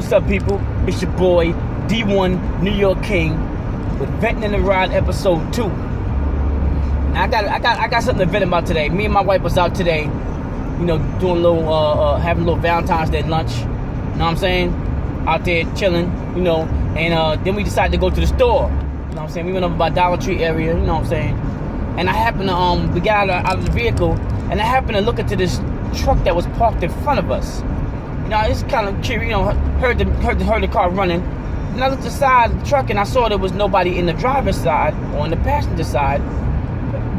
What's up, people? It's your boy D1 New York King with Venting in the Ride episode 2. Now, I got something to vent about today. Me and my wife was out today, you know, doing a little having a little Valentine's Day lunch. You know what I'm saying? Out there chilling, you know, and then we decided to go to the store. You know what I'm saying? We went over by Dollar Tree area. You know what I'm saying? And I happened to we got out of the vehicle, and I happened to look into this truck that was parked in front of us. You know, it's kind of curious, you know, heard the car running. And I looked inside the truck and I saw there was nobody in the driver's side or on the passenger side.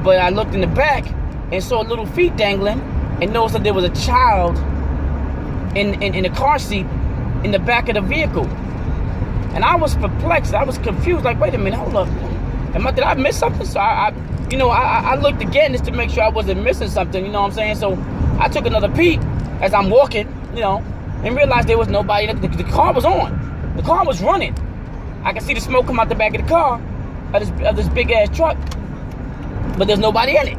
But I looked in the back and saw little feet dangling and noticed that there was a child in the car seat in the back of the vehicle. And I was perplexed. I was confused. Like, wait a minute, hold up. Did I miss something? So I looked again just to make sure I wasn't missing something. You know what I'm saying? So I took another peek as I'm walking, you know, and realized there was nobody. The car was on. The car was running. I could see the smoke come out the back of the car of this big ass truck, but there's nobody in it.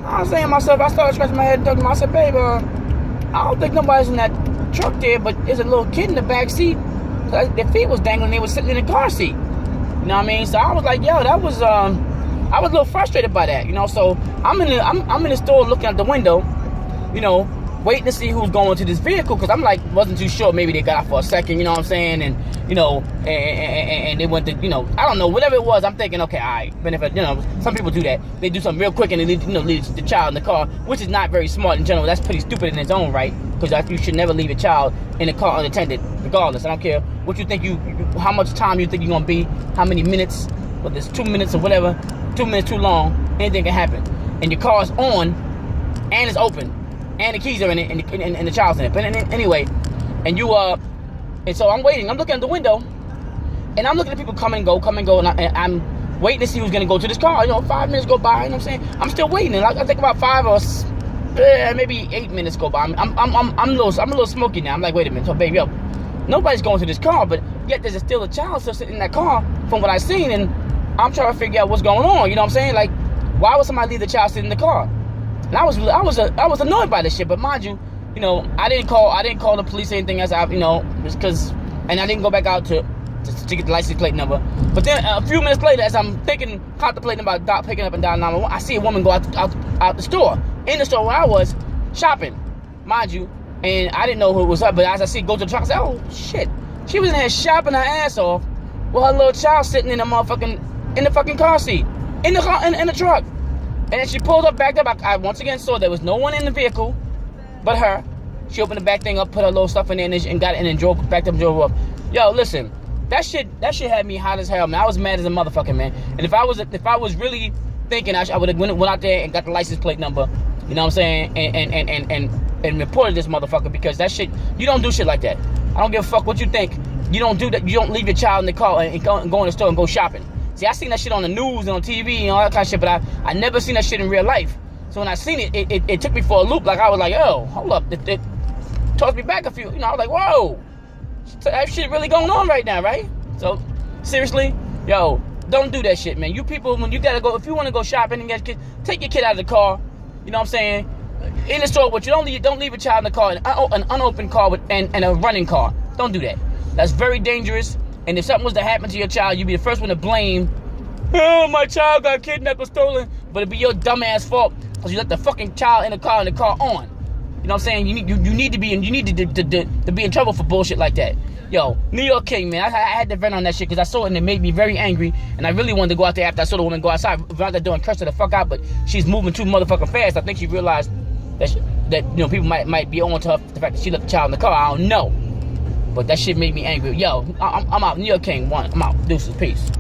I was saying to myself, I started scratching my head and talking to myself, babe, I don't think nobody's in that truck there, but there's a little kid in the back seat. Their feet was dangling. They was sitting in the car seat. You know what I mean? So I was like, yo, that was I was a little frustrated by that, you know. So I'm in the store looking out the window, you know, waiting to see who's going to this vehicle, because I'm like, wasn't too sure. Maybe they got out for a second, you know what I'm saying? And, you know, and they went to, you know, I don't know, whatever it was. I'm thinking, okay, all right. But if, you know, some people do that. They do something real quick and they leave, you know, leave the child in the car, which is not very smart in general. That's pretty stupid in its own right, because you should never leave a child in a car unattended, regardless. I don't care what you think how much time you think you're going to be, how many minutes, whether it's 2 minutes or whatever, 2 minutes too long, anything can happen. And your car's on and it's open, and the keys are in it, and the child's in it. But anyway, and so I'm waiting. I'm looking at the window, and I'm looking at people come and go, and I'm waiting to see who's gonna go to this car. You know, 5 minutes go by, you know what I'm saying? I'm still waiting, and I think about 5 or maybe 8 minutes go by. I'm a little smoky now. I'm like, wait a minute, so baby, yo, nobody's going to this car, but yet there's still a child still sitting in that car from what I've seen, and I'm trying to figure out what's going on. You know what I'm saying? Like, why would somebody leave the child sitting in the car? And I was annoyed by this shit. But mind you, you know, I didn't call the police or anything else. You know, because, and I didn't go back out to get the license plate number. But then a few minutes later, as I'm contemplating about picking up and down 911, I see a woman go out the store, in the store where I was shopping, mind you. And I didn't know who it was up, but as I see go to the truck, I said, oh shit, she was in here shopping her ass off with her little child sitting in the fucking car seat, in the truck. And then she pulled up, backed up. I once again saw there was no one in the vehicle but her. She opened the back thing up, put her little stuff in there, and got it, and then backed up and drove up. Yo, listen, that shit had me hot as hell, man. I was mad as a motherfucker, man. And if I was really thinking, I would have went out there and got the license plate number, you know what I'm saying, and reported this motherfucker, because that shit, you don't do shit like that. I don't give a fuck what you think. You don't do that. You don't leave your child in the car and go in the store and go shopping. See, I seen that shit on the news and on TV and all that kind of shit, but I never seen that shit in real life. So when I seen it, it took me for a loop. Like, I was like, oh, hold up. It tossed me back a few. You know, I was like, whoa. That shit really going on right now, right? So, seriously, yo, don't do that shit, man. You people, when you gotta go, if you want to go shopping and get take your kid out of the car, you know what I'm saying? In the store, but you don't leave a child in the car, an unopened car and a running car. Don't do that. That's very dangerous. And if something was to happen to your child, you'd be the first one to blame. Oh, my child got kidnapped or stolen. But it'd be your dumbass fault because you let the fucking child in the car on. You know what I'm saying? You need to be in trouble for bullshit like that. Yo, New York King, man. I had to vent on that shit because I saw it and it made me very angry. And I really wanted to go out there after I saw the woman go outside, run out the door and curse her the fuck out. But she's moving too motherfucking fast. I think she realized that you know, people might be on to her, the fact that she left the child in the car. I don't know. But that shit made me angry. Yo, I'm out. New York King, one. I'm out. Deuces. Peace.